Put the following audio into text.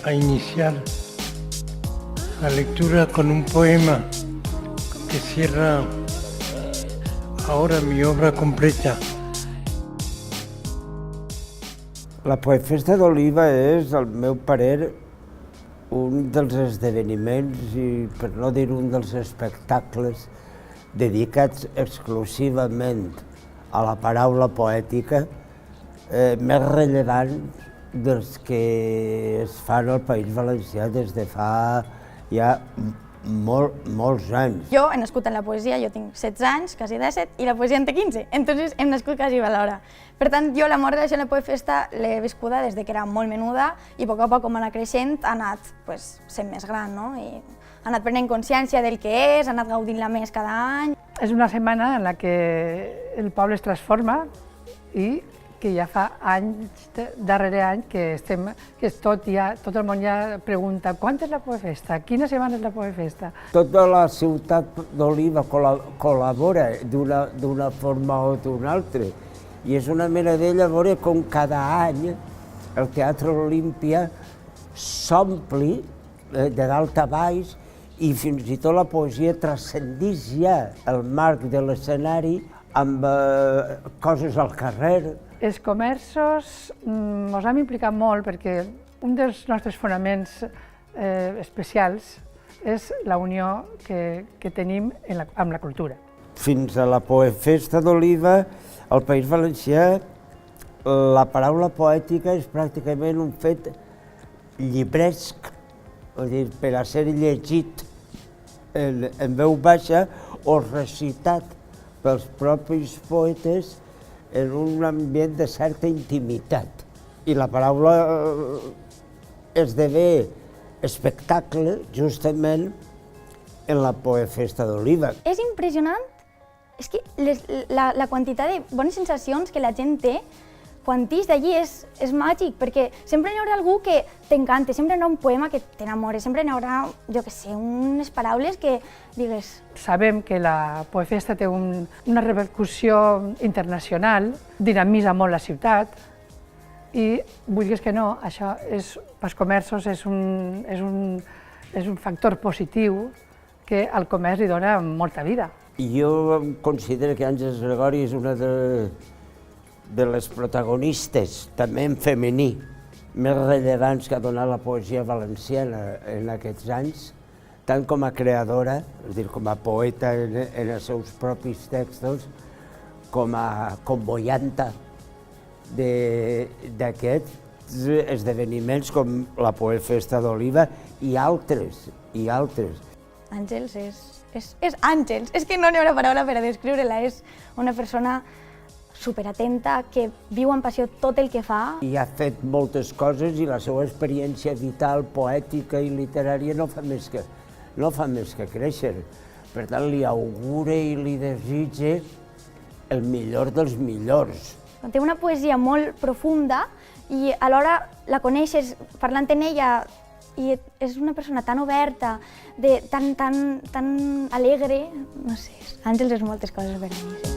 a iniciar la lectura con un poema que cierra ahora mi obra completa. La Poefesta d'Oliva és, al meu parer, un dels esdeveniments i, per no dir un dels espectacles dedicats exclusivament a la paraula poètica més rellevants dels que es fan al País Valencià des de fa ja molts anys. Jo he nascut en la poesia, jo tinc 16 anys, quasi 17, i la poesia en té 15, entonces hem nascut quasi a l'hora. Per tant, jo la mort de la Poefesta l'he viscuda des que era molt menuda i a poc a poc, com ha anat creixent, ha anat sent més gran, no? I ha anat prenent consciència del que és, ha anat gaudint-la més cada any. És una setmana en la que el poble es transforma i que ja fa anys, darrere any, que tot el món ja pregunta quan és la Poefesta, quina setmana és la Poefesta. Tota la ciutat d'Oliva col·labora d'una forma o d'una altra i és una meravella veure com cada any el Teatre Olímpia s'ompli de dalt a baix i fins i tot la poesia transcendeix ja el marc de l'escenari amb coses al carrer. Els comerços ens hem implicat molt perquè un dels nostres fonaments especials és la unió que tenim amb la cultura. Fins a la Poefesta d'Oliva, al País Valencià, la paraula poètica és pràcticament un fet llibresc, per a ser llegit en veu baixa o recitat pels propis poetes en un ambient de certa intimitat. I la paraula esdevé espectacle justament en la Poefesta d'Oliva. És impressionant, és que la quantitat de bones sensacions que la gent té quan ix d'allí és màgic, perquè sempre hi haurà algú que t'encanta, sempre hi haurà un poema que t'enamora, sempre hi haurà, jo què sé, unes paraules que digues... Sabem que la Poefesta té una repercussió internacional, dinamitza molt la ciutat i, vulguis que no, això pels comerços és un factor positiu que al comerç li dona molta vida. Jo considero que Àngels Gregori és una de les protagonistes, també en femení, més rellevants que ha donat la poesia valenciana en aquests anys, tant com a creadora, és a dir, com a poeta en els seus propis textos, com a convoyanta d'aquests esdeveniments com la Poefesta d'Oliva i altres. Àngels és Àngels, és que no hi haurà paraula per a descriure-la, és una persona superatenta, que viu amb passió tot el que fa. I ha fet moltes coses i la seva experiència vital, poètica i literària no fa més que créixer. Per tant, li augura i li desitja el millor dels millors. Té una poesia molt profunda i alhora la coneixes parlant en ella i és una persona tan oberta, tan alegre, no sé, Àngels és moltes coses per a mi.